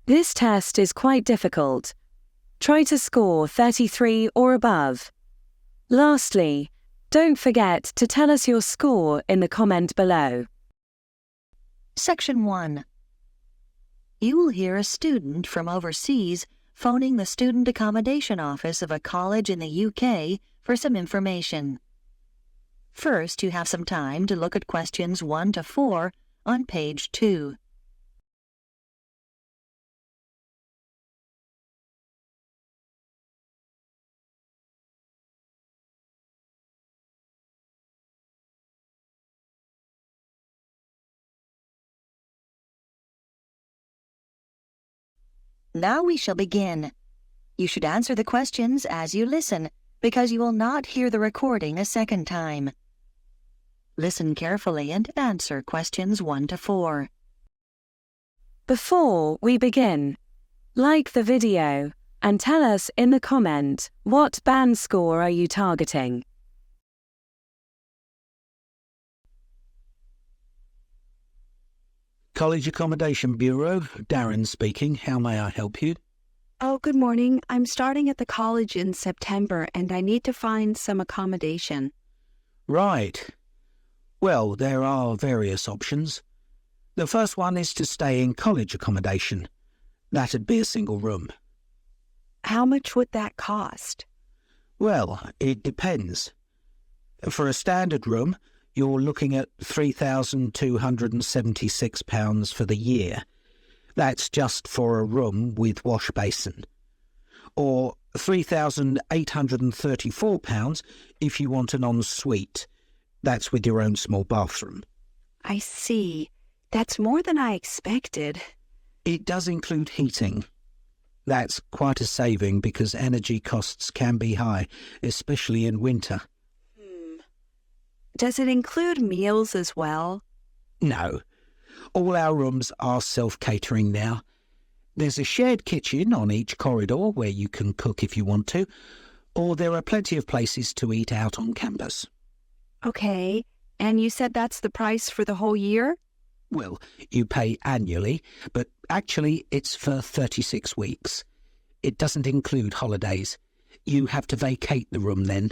This test is quite difficult. Try to score 33 or above. Lastly, don't forget to tell us your score in the comment below. Section 1. You will hear a student from overseas phoning the Student Accommodation Office of a college in the UK for some information. First, you have some time to look at questions 1 to 4 on page 2. Now we shall begin. You should answer the questions as you listen, because you will not hear the recording a second time. Listen carefully and answer questions 1 to 4. Before we begin, like the video and tell us in the comment what band score are you targeting. College Accommodation Bureau, Darren speaking. How may I help you? Oh, good morning. I'm starting at the college in September and I need to find some accommodation. Right. Well, there are various options. The first one is to stay in college accommodation. That'd be a single room. How much would that cost? Well, it depends. For a standard room, you're looking at £3,276 for the year. That's just for a room with wash basin. Or £3,834 if you want an ensuite. That's with your own small bathroom. I see. That's more than I expected. It does include heating. That's quite a saving because energy costs can be high, especially in winter. Does it include meals as well? No. All our rooms are self-catering now. There's a shared kitchen on each corridor where you can cook if you want to, or there are plenty of places to eat out on campus. Okay. And you said that's the price for the whole year? Well, you pay annually, but actually it's for 36 weeks. It doesn't include holidays. You have to vacate the room then.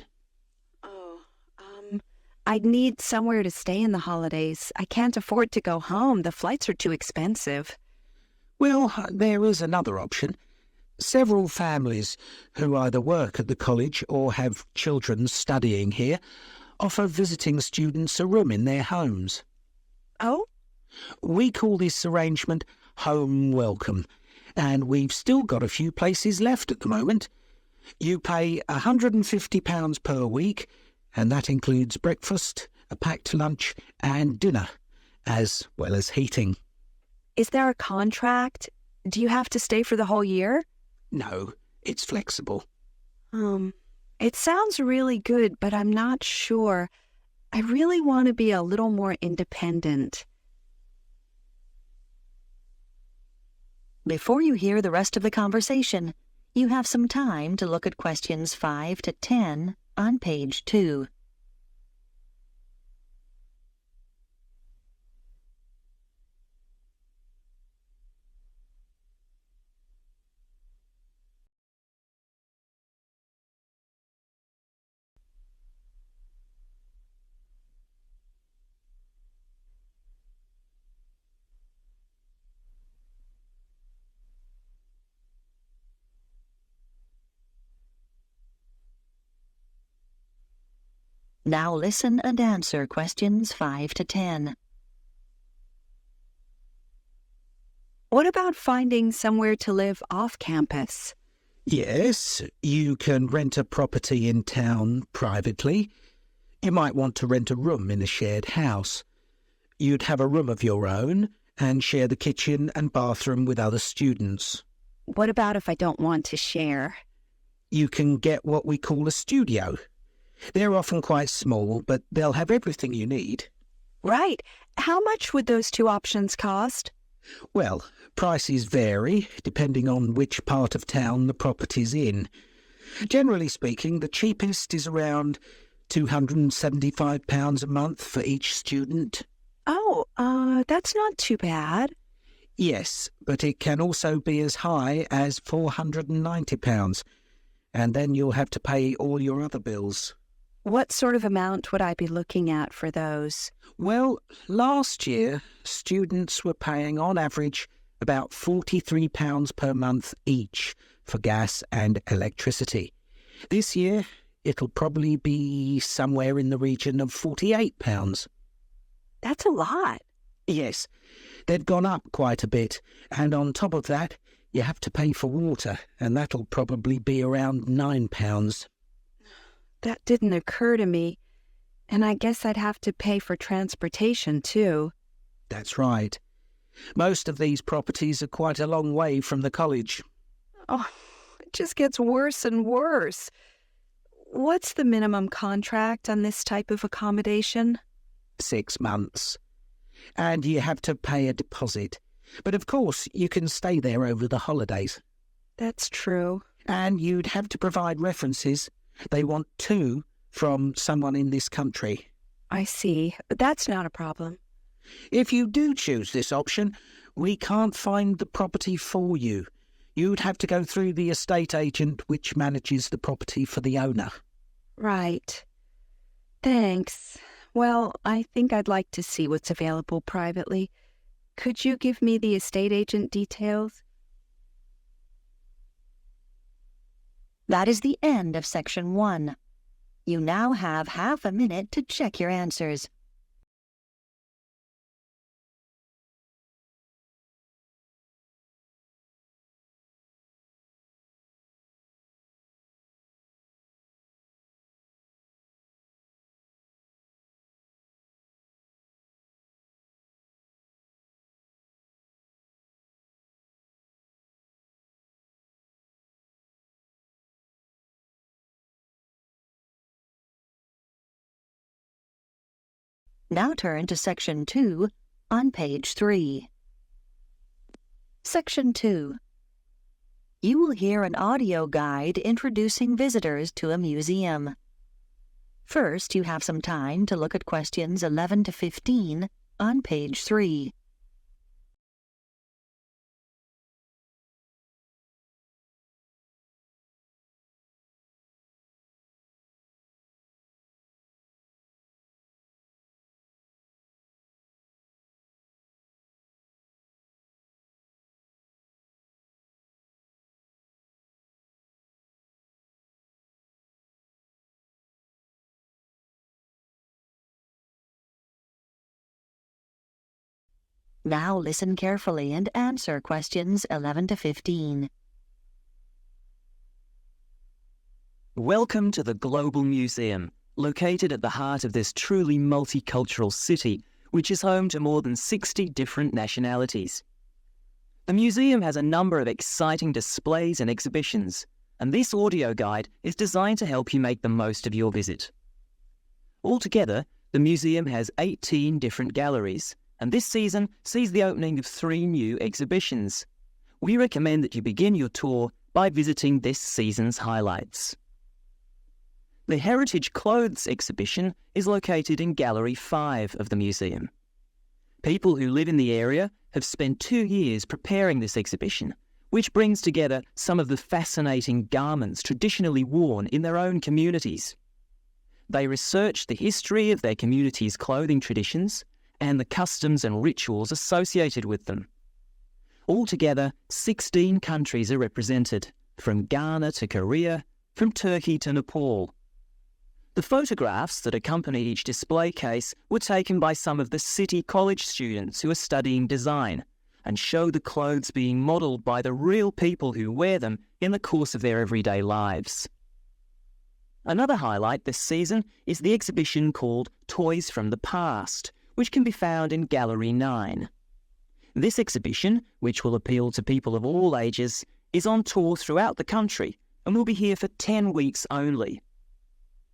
I'd need somewhere to stay in the holidays. I can't afford to go home. The flights are too expensive. Well, there is another option. Several families who either work at the college or have children studying here offer visiting students a room in their homes. Oh? We call this arrangement home welcome, and we've still got a few places left at the moment. You pay £150 per week, and that includes breakfast, a packed lunch and dinner, as well as heating. Is there a contract? Do you have to stay for the whole year? No, it's flexible. It sounds really good, but I'm not sure. I really want to be a little more independent. Before you hear the rest of the conversation, you have some time to look at questions 5 to 10 on page 2. Now listen and answer questions 5 to 10. What about finding somewhere to live off campus? Yes, you can rent a property in town privately. You might want to rent a room in a shared house. You'd have a room of your own and share the kitchen and bathroom with other students. What about if I don't want to share? You can get what we call a studio. They're often quite small, but they'll have everything you need. Right. How much would those two options cost? Well, prices vary depending on which part of town the property's in. Generally speaking, the cheapest is around £275 a month for each student. Oh, that's not too bad. Yes, but it can also be as high as £490, and then you'll have to pay all your other bills. What sort of amount would I be looking at for those? Well, last year, students were paying on average about £43 per month each for gas and electricity. This year, it'll probably be somewhere in the region of £48. That's a lot. Yes, they've gone up quite a bit, and on top of that, you have to pay for water, and that'll probably be around £9. That didn't occur to me. And I guess I'd have to pay for transportation, too. That's right. Most of these properties are quite a long way from the college. Oh, it just gets worse and worse. What's the minimum contract on this type of accommodation? 6 months. And you have to pay a deposit. But of course, you can stay there over the holidays. That's true. And you'd have to provide references. They want 2 from someone in this country. I see. That's not a problem. If you do choose this option, we can't find the property for you. You'd have to go through the estate agent which manages the property for the owner. Right. Thanks. Well, I think I'd like to see what's available privately. Could you give me the estate agent details? That is the end of Section 1. You now have half a minute to check your answers. Now turn to Section 2 on page 3. Section 2. You will hear an audio guide introducing visitors to a museum. First, you have some time to look at questions 11 to 15 on page 3. Now listen carefully and answer questions 11 to 15. Welcome to the Global Museum, located at the heart of this truly multicultural city, which is home to more than 60 different nationalities. The museum has a number of exciting displays and exhibitions, and this audio guide is designed to help you make the most of your visit. Altogether, the museum has 18 different galleries, and this season sees the opening of 3 new exhibitions. We recommend that you begin your tour by visiting this season's highlights. The Heritage Clothes exhibition is located in Gallery 5 of the museum. People who live in the area have spent 2 years preparing this exhibition, which brings together some of the fascinating garments traditionally worn in their own communities. They research the history of their community's clothing traditions and the customs and rituals associated with them. Altogether, 16 countries are represented, from Ghana to Korea, from Turkey to Nepal. The photographs that accompany each display case were taken by some of the City College students who are studying design and show the clothes being modelled by the real people who wear them in the course of their everyday lives. Another highlight this season is the exhibition called Toys from the Past, which can be found in Gallery 9. This exhibition, which will appeal to people of all ages, is on tour throughout the country and will be here for 10 weeks only.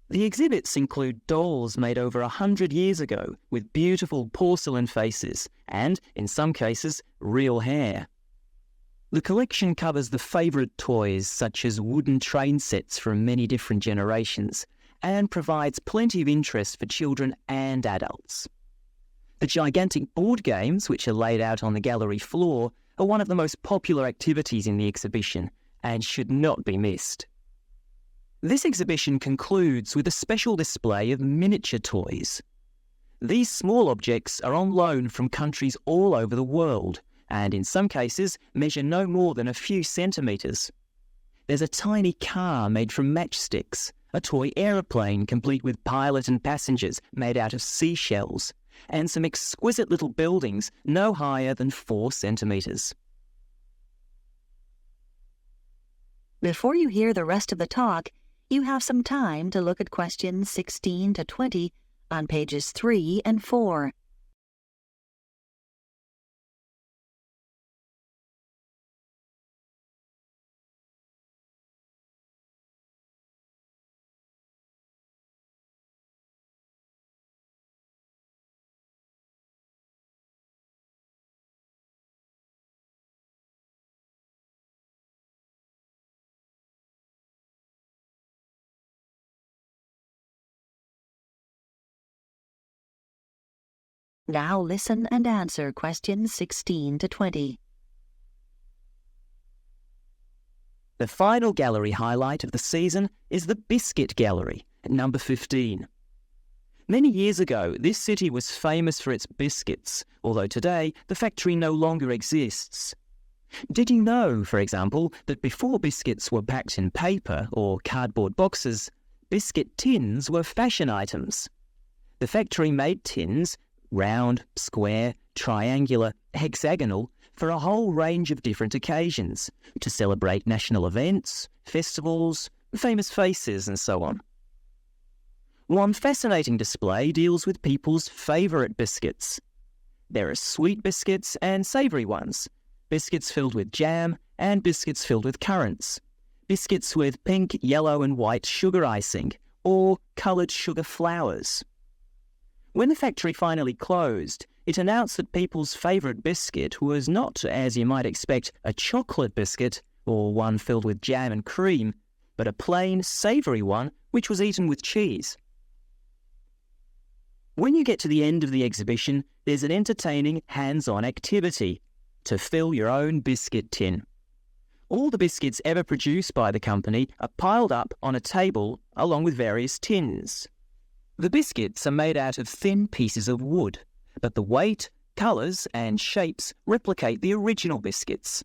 The exhibits include dolls made over 100 years ago with beautiful porcelain faces and, in some cases, real hair. The collection covers the favourite toys such as wooden train sets from many different generations and provides plenty of interest for children and adults. The gigantic board games, which are laid out on the gallery floor, are one of the most popular activities in the exhibition and should not be missed. This exhibition concludes with a special display of miniature toys. These small objects are on loan from countries all over the world, and in some cases measure no more than a few centimetres. There's a tiny car made from matchsticks, a toy aeroplane complete with pilot and passengers made out of seashells, and some exquisite little buildings no higher than 4 centimetres. Before you hear the rest of the talk, you have some time to look at questions 16 to 20 on pages 3 and 4. Now listen and answer questions 16 to 20. The final gallery highlight of the season is the Biscuit Gallery at number 15. Many years ago, this city was famous for its biscuits, although today the factory no longer exists. Did you know, for example, that before biscuits were packed in paper or cardboard boxes, biscuit tins were fashion items? The factory made tins, round, square, triangular, hexagonal, for a whole range of different occasions, to celebrate national events, festivals, famous faces, and so on. One fascinating display deals with people's favourite biscuits. There are sweet biscuits and savoury ones, biscuits filled with jam and biscuits filled with currants, biscuits with pink, yellow and white sugar icing, or coloured sugar flowers. When the factory finally closed, it announced that people's favourite biscuit was not, as you might expect, a chocolate biscuit or one filled with jam and cream, but a plain, savoury one which was eaten with cheese. When you get to the end of the exhibition, there's an entertaining hands-on activity to fill your own biscuit tin. All the biscuits ever produced by the company are piled up on a table along with various tins. The biscuits are made out of thin pieces of wood, but the weight, colours and shapes replicate the original biscuits.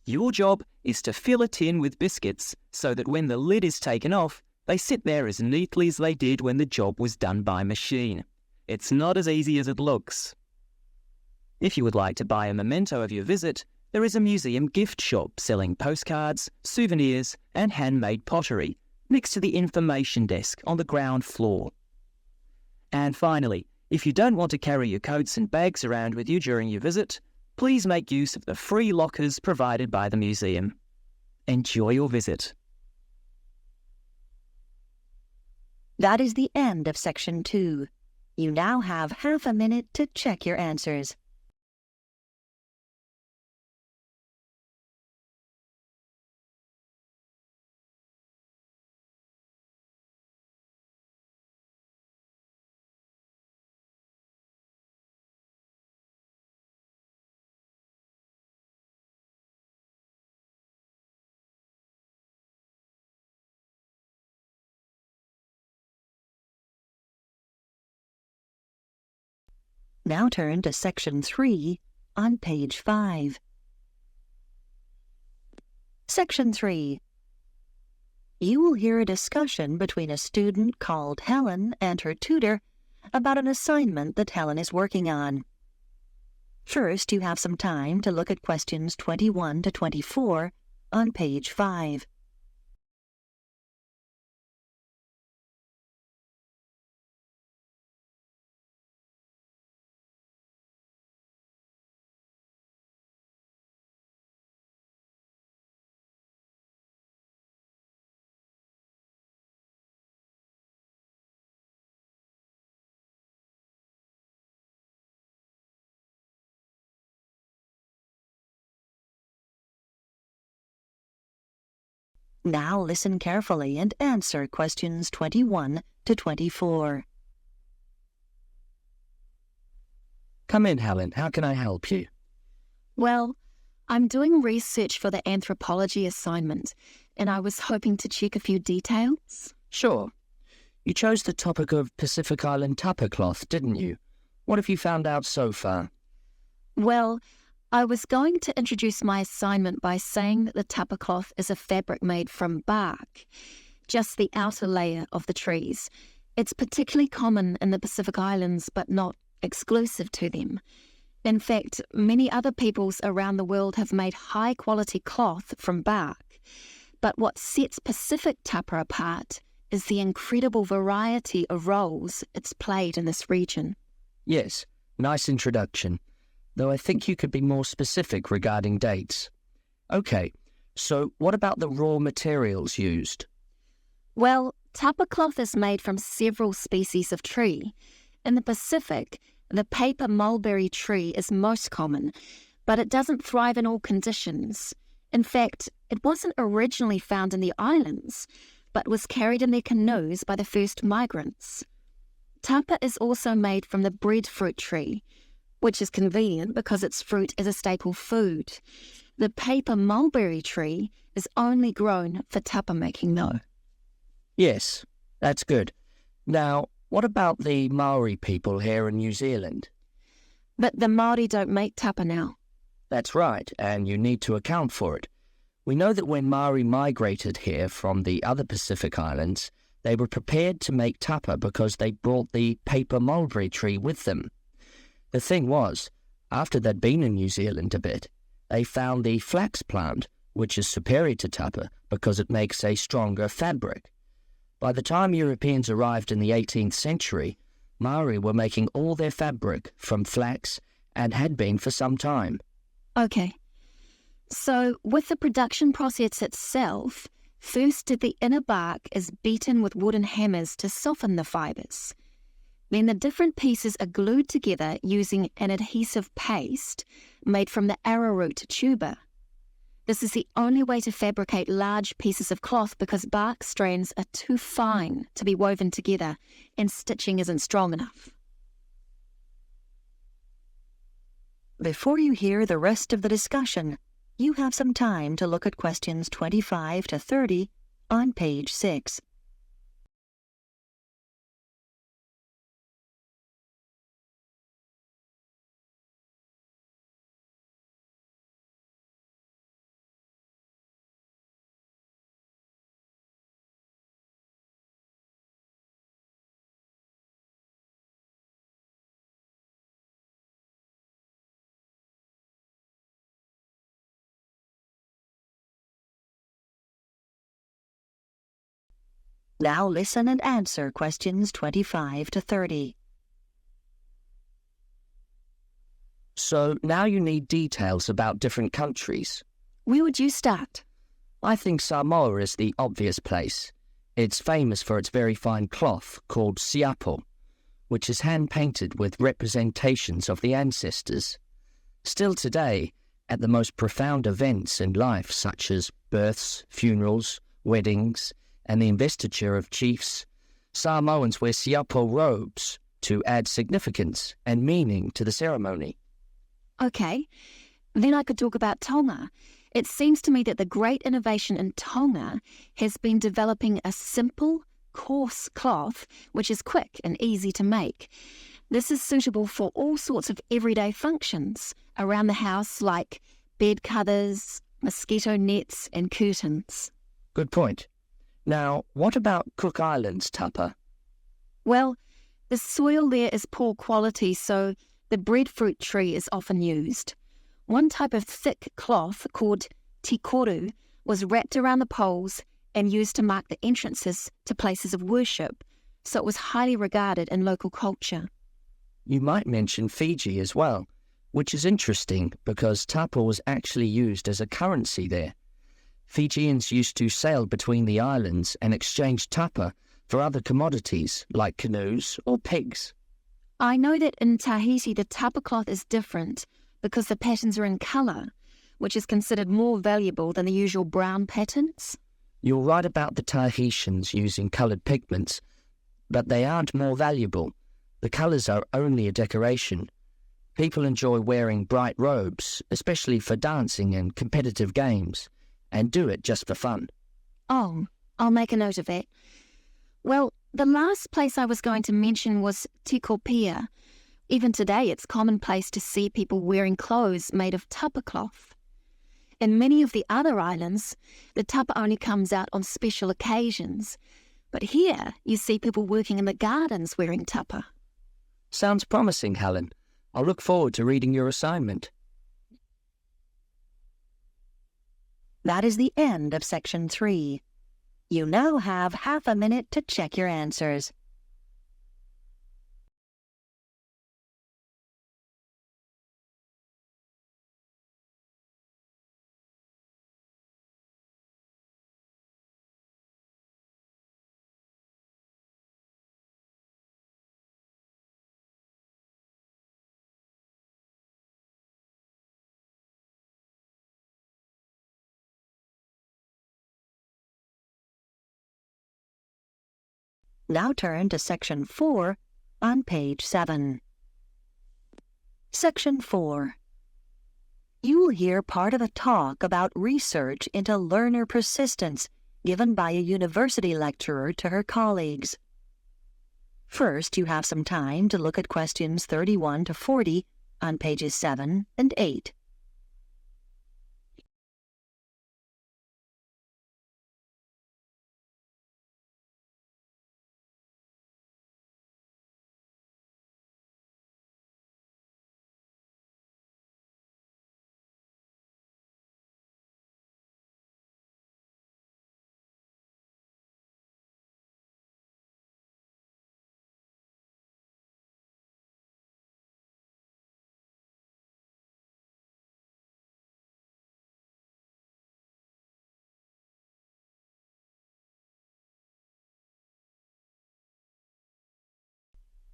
Your job is to fill a tin with biscuits so that when the lid is taken off, they sit there as neatly as they did when the job was done by machine. It's not as easy as it looks. If you would like to buy a memento of your visit, there is a museum gift shop selling postcards, souvenirs and handmade pottery next to the information desk on the ground floor. And finally, if you don't want to carry your coats and bags around with you during your visit, please make use of the free lockers provided by the museum. Enjoy your visit. That is the end of section 2. You now have half a minute to check your answers. Now turn to section 3 on page 5. Section 3. You will hear a discussion between a student called Helen and her tutor about an assignment that Helen is working on. First, you have some time to look at questions 21 to 24 on page 5. Now listen carefully and answer questions 21 to 24. Come in, Helen. How can I help you? Well, I'm doing research for the anthropology assignment, and I was hoping to check a few details. Sure. You chose the topic of Pacific Island tapa cloth, didn't you? What have you found out so far? Well, I was going to introduce my assignment by saying that the tapa cloth is a fabric made from bark, just the outer layer of the trees. It's particularly common in the Pacific Islands, but not exclusive to them. In fact, many other peoples around the world have made high-quality cloth from bark. But what sets Pacific tapa apart is the incredible variety of roles it's played in this region. Yes, nice introduction, though I think you could be more specific regarding dates. Okay, so what about the raw materials used? Well, tapa cloth is made from several species of tree. In the Pacific, the paper mulberry tree is most common, but it doesn't thrive in all conditions. In fact, it wasn't originally found in the islands, but was carried in their canoes by the first migrants. Tapa is also made from the breadfruit tree, which is convenient because its fruit is a staple food. The paper mulberry tree is only grown for tapa making, though. Yes, that's good. Now, what about the Maori people here in New Zealand? But the Māori don't make tapa now. That's right, and you need to account for it. We know that when Maori migrated here from the other Pacific Islands, they were prepared to make tapa because they brought the paper mulberry tree with them. The thing was, after they'd been in New Zealand a bit, they found the flax plant, which is superior to tapa because it makes a stronger fabric. By the time Europeans arrived in the 18th century, Maori were making all their fabric from flax and had been for some time. Okay. So, with the production process itself, first the inner bark is beaten with wooden hammers to soften the fibres. Then the different pieces are glued together using an adhesive paste made from the arrowroot tuber. This is the only way to fabricate large pieces of cloth because bark strands are too fine to be woven together and stitching isn't strong enough. Before you hear the rest of the discussion, you have some time to look at questions 25 to 30 on page 6. Now listen and answer questions 25 to 30. So now you need details about different countries. Where would you start? I think Samoa is the obvious place. It's famous for its very fine cloth called siapo, which is hand-painted with representations of the ancestors. Still today, at the most profound events in life, such as births, funerals, weddings, and the investiture of chiefs, Samoans wear siapo robes to add significance and meaning to the ceremony. Okay, then I could talk about Tonga. It seems to me that the great innovation in Tonga has been developing a simple, coarse cloth which is quick and easy to make. This is suitable for all sorts of everyday functions around the house like bed covers, mosquito nets and curtains. Good point. Now, what about Cook Islands tapa? Well, the soil there is poor quality, so the breadfruit tree is often used. One type of thick cloth called tikoru was wrapped around the poles and used to mark the entrances to places of worship, so it was highly regarded in local culture. You might mention Fiji as well, which is interesting because tapa was actually used as a currency there. Fijians used to sail between the islands and exchange tapa for other commodities like canoes or pigs. I know that in Tahiti the tapa cloth is different because the patterns are in colour, which is considered more valuable than the usual brown patterns. You're right about the Tahitians using coloured pigments, but they aren't more valuable. The colours are only a decoration. People enjoy wearing bright robes, especially for dancing and competitive games, and do it just for fun. Oh, I'll make a note of that. Well, the last place I was going to mention was Tikopia. Even today, it's commonplace to see people wearing clothes made of tapa cloth. In many of the other islands, the tapa only comes out on special occasions. But here, you see people working in the gardens wearing tapa. Sounds promising, Helen. I'll look forward to reading your assignment. That is the end of Section 3. You now have half a minute to check your answers. Now turn to Section 4 on page 7. Section 4. You will hear part of a talk about research into learner persistence given by a university lecturer to her colleagues. First, you have some time to look at questions 31 to 40 on pages 7 and 8.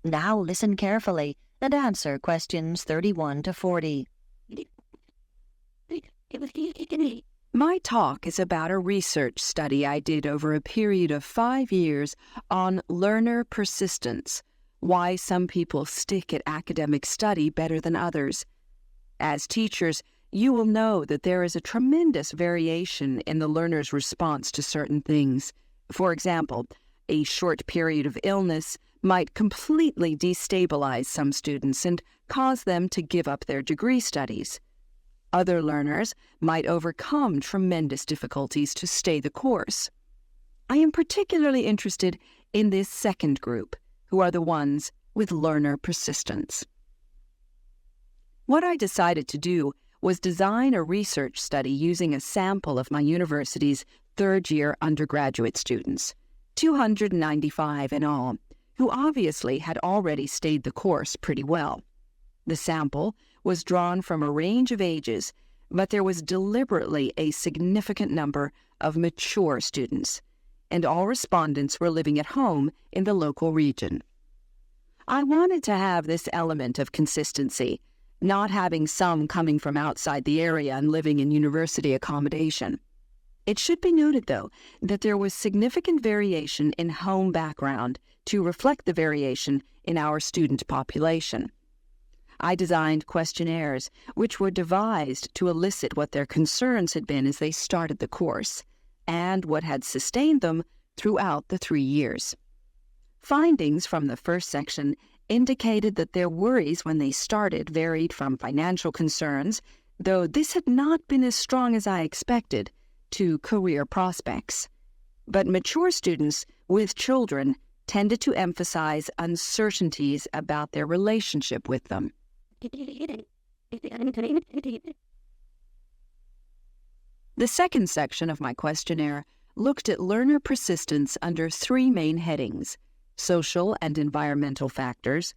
Now listen carefully and answer questions 31 to 40. My talk is about a research study I did over a period of 5 years on learner persistence, why some people stick at academic study better than others. As teachers, you will know that there is a tremendous variation in the learner's response to certain things. For example, a short period of illness might completely destabilize some students and cause them to give up their degree studies. Other learners might overcome tremendous difficulties to stay the course. I am particularly interested in this second group, who are the ones with learner persistence. What I decided to do was design a research study using a sample of my university's third-year undergraduate students, 295 in all, who obviously had already stayed the course pretty well. The sample was drawn from a range of ages, but there was deliberately a significant number of mature students, and all respondents were living at home in the local region. I wanted to have this element of consistency, not having some coming from outside the area and living in university accommodation. It should be noted, though, that there was significant variation in home background to reflect the variation in our student population. I designed questionnaires which were devised to elicit what their concerns had been as they started the course, and what had sustained them throughout the 3 years. Findings from the first section indicated that their worries when they started varied from financial concerns, though this had not been as strong as I expected, to career prospects. But mature students with children tended to emphasize uncertainties about their relationship with them. The second section of my questionnaire looked at learner persistence under 3 main headings: social and environmental factors,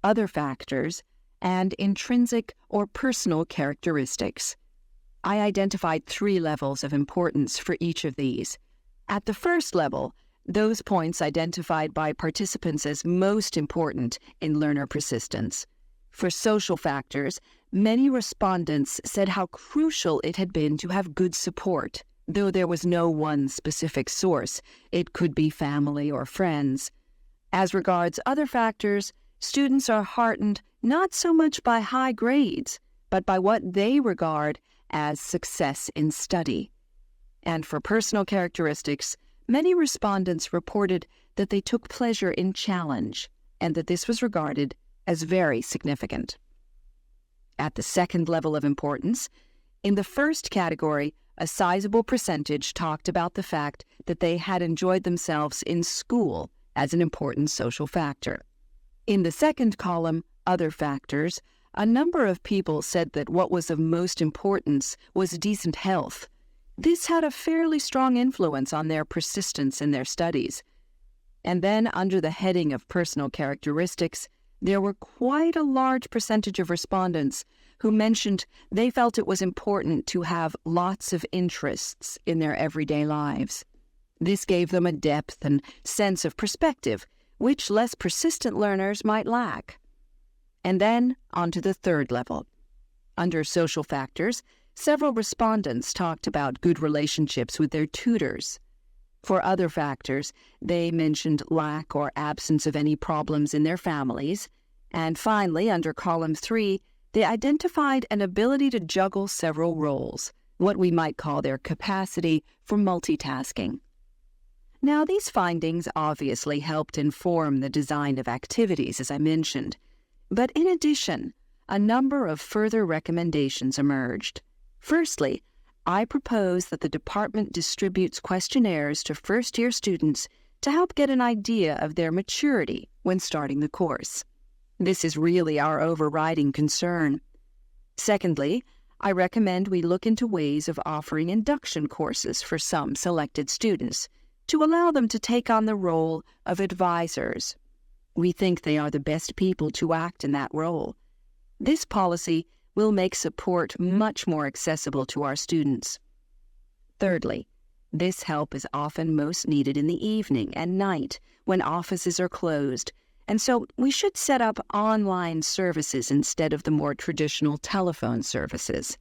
other factors, and intrinsic or personal characteristics. I identified 3 levels of importance for each of these. At the first level, those points identified by participants as most important in learner persistence. For social factors, many respondents said how crucial it had been to have good support, though there was no one specific source. It could be family or friends. As regards other factors, students are heartened not so much by high grades, but by what they regard as success in study. And for personal characteristics, many respondents reported that they took pleasure in challenge and that this was regarded as very significant. At the second level of importance, in the first category, a sizable percentage talked about the fact that they had enjoyed themselves in school as an important social factor. In the second column, other factors, a number of people said that what was of most importance was decent health. This had a fairly strong influence on their persistence in their studies. And then, under the heading of personal characteristics, there were quite a large percentage of respondents who mentioned they felt it was important to have lots of interests in their everyday lives. This gave them a depth and sense of perspective, which less persistent learners might lack. And then, on to the third level. Under social factors, several respondents talked about good relationships with their tutors. For other factors, they mentioned lack or absence of any problems in their families. And finally, under column 3, they identified an ability to juggle several roles, what we might call their capacity for multitasking. Now, these findings obviously helped inform the design of activities, as I mentioned. But in addition, a number of further recommendations emerged. Firstly, I propose that the department distributes questionnaires to first-year students to help get an idea of their maturity when starting the course. This is really our overriding concern. Secondly, I recommend we look into ways of offering induction courses for some selected students to allow them to take on the role of advisors. We think they are the best people to act in that role. This policy will make support much more accessible to our students. Thirdly, this help is often most needed in the evening and night when offices are closed, and so we should set up online services instead of the more traditional telephone services.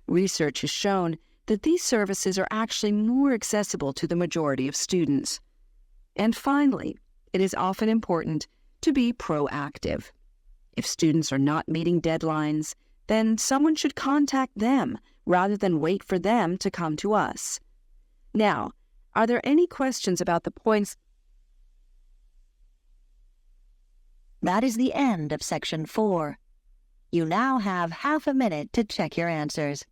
Research has shown that these services are actually more accessible to the majority of students. And finally, it is often important to be proactive. If students are not meeting deadlines, then someone should contact them rather than wait for them to come to us. Now, are there any questions about the points? That is the end of section 4. You now have half a minute to check your answers.